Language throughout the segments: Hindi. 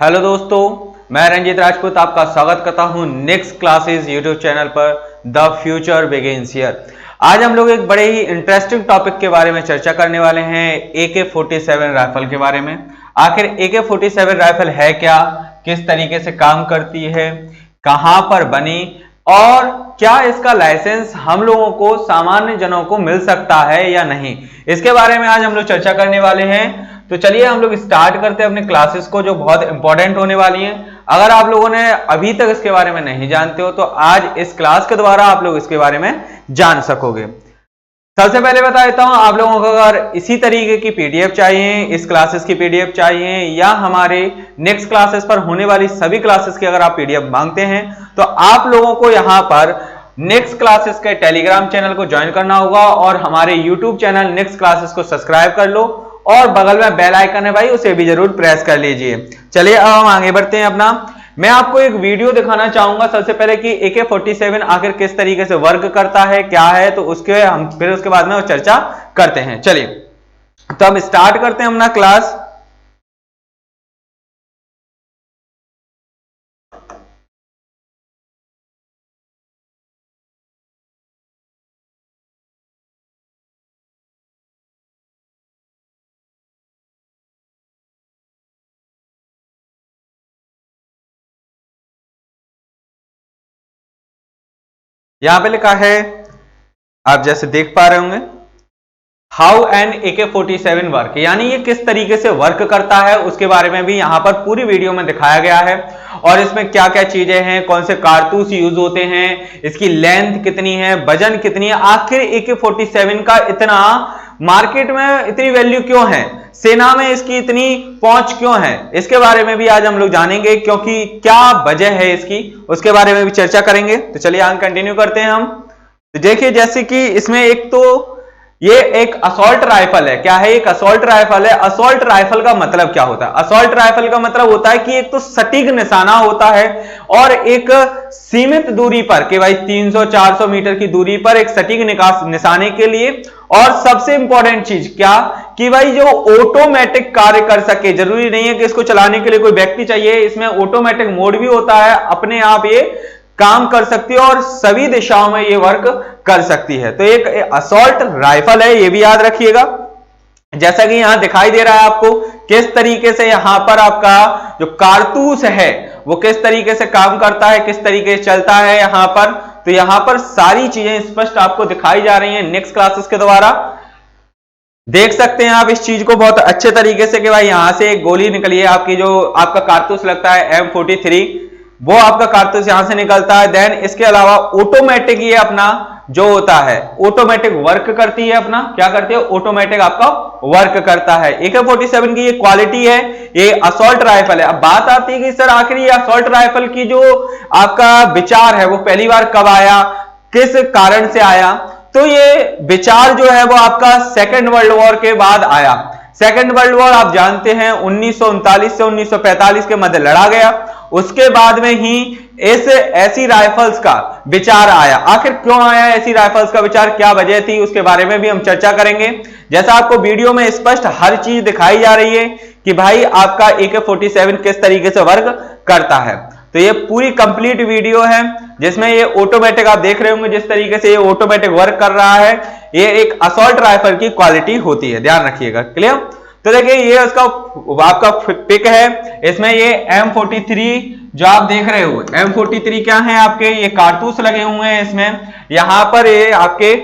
हेलो दोस्तों, मैं रंजीत राजपूत आपका स्वागत करता हूं नेक्स्ट क्लासेस यूट्यूब चैनल पर द फ्यूचर बिगिंस हियर। आज हम लोग एक बड़े ही इंटरेस्टिंग टॉपिक के बारे में चर्चा करने वाले हैं, AK-47 राइफल के बारे में। आखिर AK-47 राइफल है क्या, किस तरीके से काम करती है, कहां पर बनी और क्या इसका लाइसेंस हम लोगों को सामान्य जनों को मिल सकता है या नहीं, इसके बारे में आज हम लोग चर्चा करने वाले हैं। तो चलिए हम लोग स्टार्ट करते हैं अपने क्लासेस को, जो बहुत इंपॉर्टेंट होने वाली हैं। अगर आप लोगों ने अभी तक इसके बारे में नहीं जानते हो तो आज इस क्लास के द्वारा आप लोग इसके बारे में जान सकोगे। सबसे पहले बता देता हूं, आप लोगों को अगर इसी तरीके की पीडीएफ चाहिए, इस क्लासेस की पीडीएफ चाहिए या हमारे नेक्स्ट क्लासेस पर होने वाली सभी क्लासेस की अगर आप पीडीएफ मांगते हैं तो आप लोगों को यहां पर नेक्स्ट क्लासेस के टेलीग्राम चैनल को ज्वाइन करना होगा और हमारे यूट्यूब चैनल नेक्स्ट क्लासेस को सब्सक्राइब कर लो और बगल में बेल आइकन है भाई, उसे भी जरूर प्रेस कर लीजिए। चलिए अब हम आगे बढ़ते हैं अपना। मैं आपको एक वीडियो दिखाना चाहूंगा सबसे पहले कि AK-47 आखिर किस तरीके से वर्क करता है, क्या है, तो उसके हम फिर उसके बाद में चर्चा करते हैं। चलिए तो हम स्टार्ट करते हैं अपना क्लास। यहां पे लिखा है, आप जैसे देख पा रहे होंगे, हाउ एन AK-47 वर्क, यानी ये किस तरीके से वर्क करता है उसके बारे में भी यहां पर पूरी वीडियो में दिखाया गया है। और इसमें क्या क्या चीजें हैं, कौन से कारतूस यूज होते हैं, इसकी लेंथ कितनी है, वजन कितनी है, आखिर AK-47 का इतना मार्केट में इतनी वैल्यू क्यों है, सेना में इसकी इतनी पहुंच क्यों है, इसके बारे में भी आज हम लोग जानेंगे, क्योंकि क्या वजह है इसकी, उसके बारे में भी चर्चा करेंगे। तो चलिए आगे कंटिन्यू करते हैं हम। तो देखिए जैसे कि इसमें एक तो ये एक असॉल्ट राइफल है। क्या है? एक असॉल्ट राइफल है। असॉल्ट राइफल का मतलब क्या होता है? असॉल्ट राइफल का मतलब होता है कि एक तो सटीक निशाना होता है और एक सीमित दूरी पर, कि भाई 300-400 मीटर की दूरी पर एक सटीक निशाने के लिए। और सबसे इंपॉर्टेंट चीज क्या, कि भाई जो ऑटोमेटिक कार्य कर सके, जरूरी नहीं है कि इसको चलाने के लिए कोई व्यक्ति चाहिए, इसमें ऑटोमेटिक मोड भी होता है, अपने आप ये काम कर सकती है और सभी दिशाओं में ये वर्क कर सकती है। तो एक असॉल्ट राइफल है, ये भी याद रखिएगा। जैसा कि यहां दिखाई दे रहा है आपको किस तरीके से यहां पर आपका जो कारतूस है वो किस तरीके से काम करता है, किस तरीके से चलता है यहां पर। तो यहां पर सारी चीजें स्पष्ट आपको दिखाई जा रही हैं नेक्स्ट क्लासेस के द्वारा। देख सकते हैं आप इस चीज को बहुत अच्छे तरीके से, कि भाई यहां से एक गोली निकली है, आपकी जो आपका कारतूस लगता है M43, वो आपका कारतूस यहां से निकलता है। देन इसके अलावा ऑटोमेटिक ये अपना जो होता है ऑटोमेटिक वर्क करती है, अपना क्या करती है, ऑटोमेटिक आपका वर्क करता है। AK-47 की ये क्वालिटी है, ये असॉल्ट राइफल है। अब बात आती है कि सर आखिर ये असॉल्ट राइफल की जो आपका विचार है वो पहली बार कब आया, किस कारण से आया? तो ये विचार जो है वो आपका सेकेंड वर्ल्ड वॉर के बाद आया। सेकेंड वर्ल्ड वॉर आप जानते हैं 1939 से 1945 के मध्य लड़ा गया। उसके बाद में ही ऐसी राइफल्स का विचार आया। आखिर क्यों आया ऐसी राइफल्स का विचार, क्या वजह थी, उसके बारे में भी हम चर्चा करेंगे। जैसा आपको वीडियो में स्पष्ट हर चीज दिखाई जा रही है कि भाई आपका AK-47 किस तरीके से वर्क करता है। तो ये पूरी कंप्लीट वीडियो है जिसमें ये ऑटोमेटिक आप देख रहे होंगे जिस तरीके से ये ऑटोमेटिक वर्क कर रहा है। ये एक असॉल्ट राइफल की क्वालिटी होती है, ध्यान रखिएगा। क्लियर? तो देखिए ये उसका आपका पिक है, इसमें ये M43 जो आप देख रहे हो, M43 क्या है, आपके ये कारतूस लगे हुए हैं इसमें। यहां पर ये आपके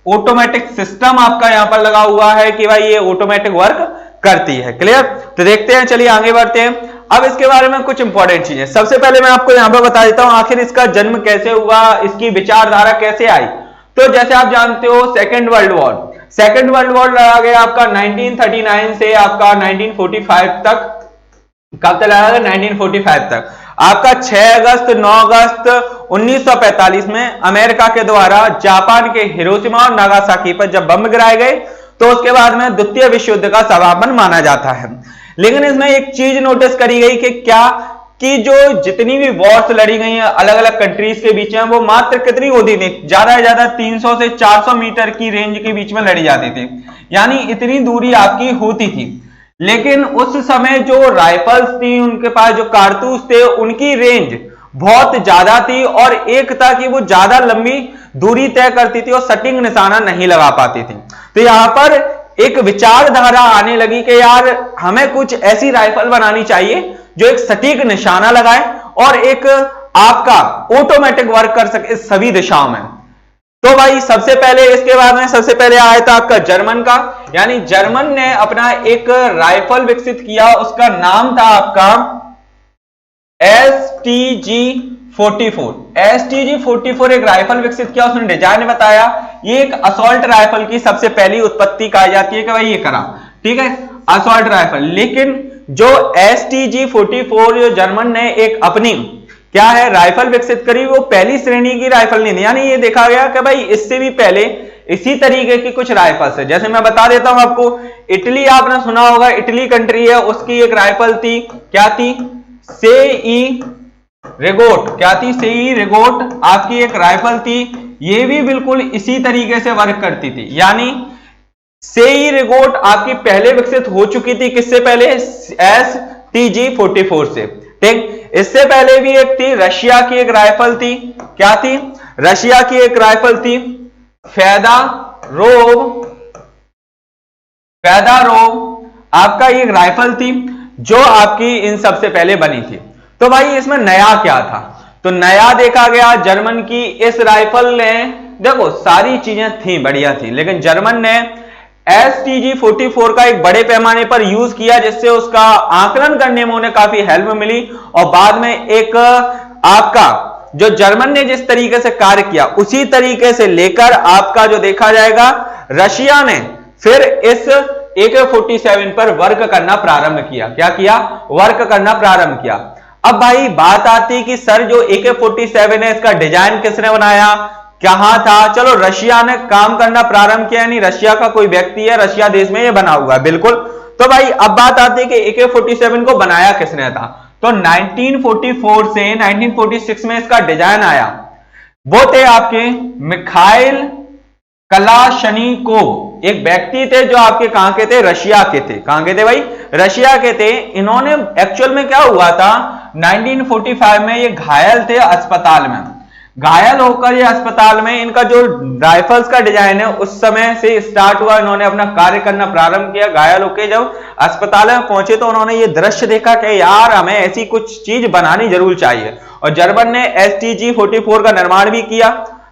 ऑटोमेटिक सिस्टम आपका यहां पर लगा हुआ है कि भाई ये ऑटोमेटिक वर्क करती है। क्लियर? तो देखते हैं, चलिए आगे बढ़ते हैं। अब इसके बारे में कुछ इंपॉर्टेंट चीजें, सबसे पहले मैं आपको यहां पर बता देता हूं आखिर इसका जन्म कैसे हुआ, इसकी विचारधारा कैसे आई। तो जैसे आप जानते हो सेकेंड वर्ल्ड वॉर लड़ा गया आपका 1939 से आपका 1945 तक। कब तक लड़ा गया? 1945 तक। आपका 6 अगस्त 9 अगस्त 1945 में अमेरिका के द्वारा जापान के हिरोशिमा और नागासाकी पर जब बम गिराए गए तो उसके बाद में द्वितीय विश्व युद्ध का समापन माना जाता है। लेकिन इसमें एक चीज नोटिस करी गई कि क्या, कि जो जितनी भी वॉर्स लड़ी गई हैं अलग अलग कंट्रीज के बीच में, वो मात्र कितनी होती थी, ज्यादा से ज्यादा 300 से 400 मीटर की रेंज के बीच में लड़ी जाती थी, यानी इतनी दूरी आपकी होती थी। लेकिन उस समय जो राइफल्स थी, उनके पास जो कारतूस थे, उनकी रेंज बहुत ज्यादा थी और एक था कि वो ज्यादा लंबी दूरी तय करती थी और सटीक निशाना नहीं लगा पाती थी। तो यहां पर एक विचारधारा आने लगी कि यार हमें कुछ ऐसी राइफल बनानी चाहिए जो एक सटीक निशाना लगाए और एक आपका ऑटोमेटिक वर्क कर सके सभी दिशाओं में। तो भाई सबसे पहले इसके बाद में सबसे पहले आया था आपका जर्मन का, यानी जर्मन ने अपना एक राइफल विकसित किया, उसका नाम था आपका STG-44। STG-44 एक राइफल विकसित किया, उसने डिजाइन बताया। ये एक असॉल्ट राइफल की सबसे पहली उत्पत्ति कही जाती है कि भाई ये करा, ठीक है, असॉल्ट राइफल। लेकिन जो STG-44 जो जर्मन ने एक अपनी क्या है राइफल विकसित करी, वो पहली श्रेणी की राइफल नहीं थी। यानी ये देखा गया कि भाई इससे भी पहले इसी तरीके की कुछ राइफल्स है। जैसे मैं बता देता हूं आपको, इटली आपने सुना होगा, इटली कंट्री है, उसकी एक राइफल थी, क्या थी, सेई रेगोट। क्या थी, सेई रेगोट आपकी एक राइफल थी। ये भी बिल्कुल इसी तरीके से वर्क करती थी। यानी सेई रेगोट आपकी पहले विकसित हो चुकी थी, किससे पहले, STG-44 से, ठीक। इससे पहले भी एक थी, रशिया की एक राइफल थी, क्या थी, रशिया की एक राइफल थी फेदारोव आपका एक राइफल थी जो आपकी इन सबसे पहले बनी थी। तो भाई इसमें नया क्या था, तो नया देखा गया जर्मन की इस राइफल ने, देखो सारी चीजें थी बढ़िया थी, लेकिन जर्मन ने STG-44 का एक बड़े पैमाने पर यूज किया, जिससे उसका आकलन करने में उन्हें काफी हेल्प मिली। और बाद में एक आपका जो जर्मन ने जिस तरीके से कार्य किया उसी तरीके से लेकर आपका जो देखा जाएगा, रशिया ने फिर इस AK-47 पर वर्क करना प्रारंभ किया। क्या किया, वर्क करना प्रारंभ किया। अब भाई बात आती कि सर जो AK-47 है इसका डिजाइन किसने बनाया, कहां था, चलो रशिया ने काम करना प्रारंभ किया, यानी रशिया का कोई व्यक्ति है, रशिया देश में ये बना हुआ है, बिल्कुल। तो भाई अब बात आती है कि AK-47 को बनाया किसने था, तो 1944 से 1946 में इसका डिजाइन आया। वो थे आपके मिखाइल कलाशनिकोव, एक व्यक्ति थे जो आपके कहां के थे, रशिया के थे। कहां के थे भाई, रशिया के थे। इन्होंने एक्चुअल में क्या हुआ था, 1945 में ये घायल थे अस्पताल में, घायल होकर ये अस्पताल में, इनका जो राइफल्स का डिजाइन है उस समय से स्टार्ट हुआ, इन्होंने अपना कार्य करना प्रारंभ किया। घायल होकर जब अस्पताल में पहुंचे तो उन्होंने ये दृश्य देखा कि यार हमें ऐसी कुछ चीज बनानी जरूर चाहिए, और जर्मन ने STG-44 का निर्माण भी किया।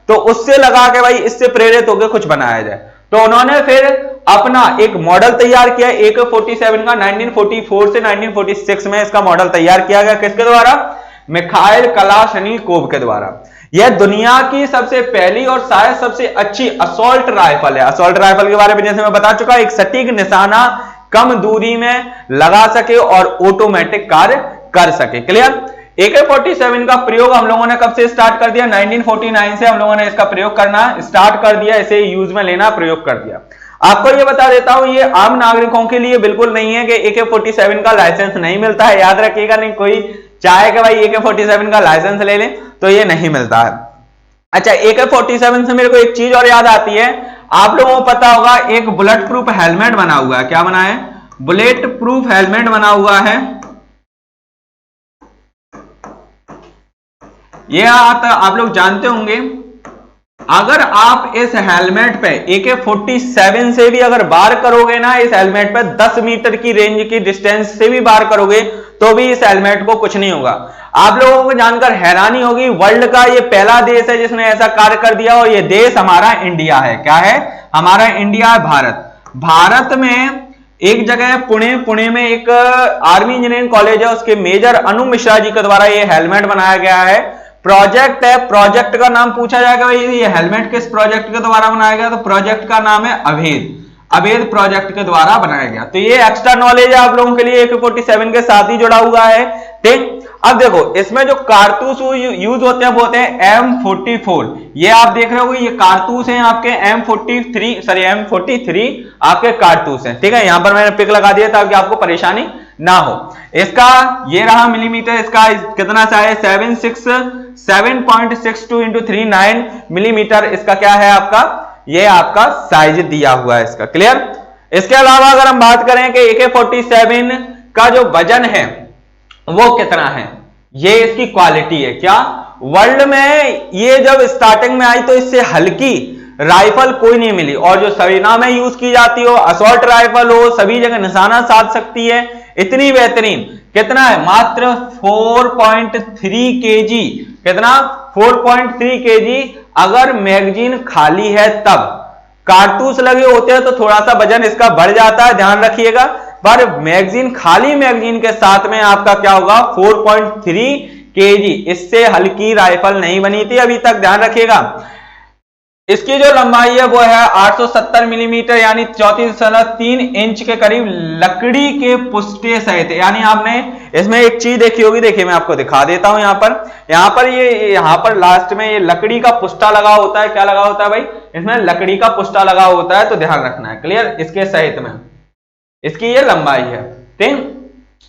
तो उससे लगा कि भाई इससे प्रेरित होकर कुछ बनाया जाए, तो उन्होंने फिर अपना एक मॉडल तैयार किया AK-47 का। 1944 से 1946 में इसका मॉडल तैयार किया गया, किसके द्वारा, मिखाइल कलाशनिकोव के द्वारा। यह दुनिया की सबसे पहली और शायद सबसे अच्छी असॉल्ट राइफल है। असॉल्ट राइफल के बारे में जैसे मैं बता चुका, एक सटीक निशाना कम दूरी में लगा सके और ऑटोमेटिक कार्य कर सके। क्लियर। AK-47 का प्रयोग हम लोगों ने कब से स्टार्ट कर दिया, 1949 से हम लोगों ने इसका प्रयोग करना स्टार्ट कर दिया, इसे यूज में लेना प्रयोग कर दिया। आपको ये बता देता हूं, ये आम नागरिकों के लिए बिल्कुल नहीं है कि AK-47 का लाइसेंस नहीं मिलता है, याद रखिएगा। नहीं कोई चाहे कि भाई AK-47 का लाइसेंस ले लें तो ये नहीं मिलता है। अच्छा, AK-47 से मेरे को एक चीज और याद आती है, आप लोगों को पता होगा एक बुलेट प्रूफ हेलमेट बना हुआ है। क्या बना है, बुलेट प्रूफ हेलमेट बना हुआ है। ये आप लोग जानते होंगे, अगर आप इस हेलमेट पे AK-47 से भी अगर वार करोगे ना, इस हेलमेट पे 10 मीटर की रेंज की डिस्टेंस से भी वार करोगे तो भी इस हेलमेट को कुछ नहीं होगा। आप लोगों को जानकर हैरानी होगी, वर्ल्ड का ये पहला देश है जिसने ऐसा कार्य कर दिया, और ये देश हमारा इंडिया है। क्या है, हमारा इंडिया है, भारत। भारत में एक जगह है पुणे में एक आर्मी इंजीनियरिंग कॉलेज है, उसके मेजर अनु मिश्रा जी के द्वारा ये हेलमेट बनाया गया है। प्रोजेक्ट है, प्रोजेक्ट का नाम पूछा जाएगा भाई ये हेलमेट किस प्रोजेक्ट के द्वारा बनाया गया, तो प्रोजेक्ट का नाम है अभेद प्रोजेक्ट के द्वारा बनाया गया। तो ये एक्स्ट्रा नॉलेज है आप लोगों के लिए, AK-47 के साथ ही जुड़ा हुआ है। ठीक, अब देखो इसमें जो कारतूस यूज होते हैं वो होते हैं M44। ये आप देख रहे हो, ये कारतूस हैं आपके M43 आपके कारतूस हैं। ठीक है, यहां पर मैंने पिक लगा दिया ताकि आपको परेशानी ना हो। इसका ये रहा मिलीमीटर, इसका कितना सा है, 7.62 × 39 मिलीमीटर इसका क्या है आपका, ये आपका साइज दिया हुआ है इसका। क्लियर। इसके अलावा अगर हम बात करें कि AK-47 का जो वजन है वो कितना है, ये इसकी क्वालिटी है। क्या वर्ल्ड में ये जब स्टार्टिंग में आई तो इससे हल्की राइफल कोई नहीं मिली, और जो सेना में यूज की जाती हो, असॉल्ट राइफल हो, सभी जगह निशाना साध सकती है, इतनी बेहतरीन। कितना है? मात्र 4.3 kg। कितना? 4.3 kg। अगर मैगजीन खाली है तब, कारतूस लगे होते हैं तो थोड़ा सा वजन इसका बढ़ जाता है, ध्यान रखिएगा, पर मैगजीन खाली मैगजीन के साथ में आपका क्या होगा? 4.3 kg। इससे हल्की राइफल नहीं बनी थी अभी तक, ध्यान रखिएगा। इसकी जो लंबाई है वो है 870 मिलीमीटर यानी 34.3 इंच के करीब, लकड़ी के पुष्टे सहित। यानी आपने इसमें एक चीज देखी होगी, देखिए मैं आपको दिखा देता हूं। यहाँ पर लास्ट में ये लकड़ी का पुष्टा लगा होता है। क्या लगा होता है भाई? इसमें लकड़ी का पुष्टा लगा होता है, तो ध्यान रखना है, क्लियर। इसके सहित में इसकी ये लंबाई है, ठीक।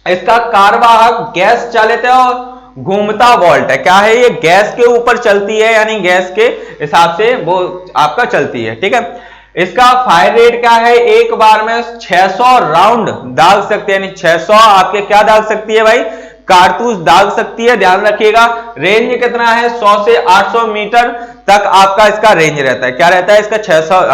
इसका कारवाहक गैस चालित है और घूमता वॉल्ट है। क्या है? ये गैस के ऊपर चलती है, यानी गैस के हिसाब से वो आपका चलती है, ठीक है। इसका फायर रेट क्या है? एक बार में 600 राउंड दाग सकते हैं, यानी 600 आपके क्या दाग सकती है भाई? कारतूस दाग सकती है, ध्यान रखिएगा। रेंज कितना है? 100 से 800 मीटर तक आपका इसका रेंज रहता है। क्या रहता है इसका?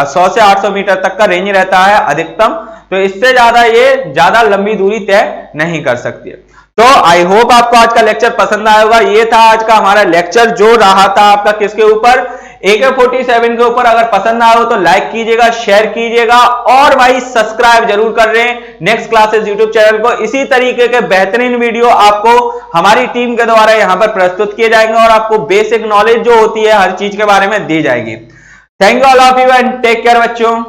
100 से 800 मीटर तक का रेंज रहता है अधिकतम, तो इससे ज्यादा ये ज्यादा लंबी दूरी तय नहीं कर सकती है। तो आई होप आपको आज का लेक्चर पसंद आया होगा। ये था आज का हमारा लेक्चर, जो रहा था आपका किसके ऊपर? AK-47 के ऊपर। अगर पसंद आया हो तो लाइक कीजिएगा, शेयर कीजिएगा, और भाई सब्सक्राइब जरूर कर रहे हैं नेक्स्ट क्लासेस यूट्यूब चैनल को। इसी तरीके के बेहतरीन वीडियो आपको हमारी टीम के द्वारा यहां पर प्रस्तुत किए जाएंगे, और आपको बेसिक नॉलेज जो होती है हर चीज के बारे में दी जाएगी। Thank you all of you and take care बच्चों।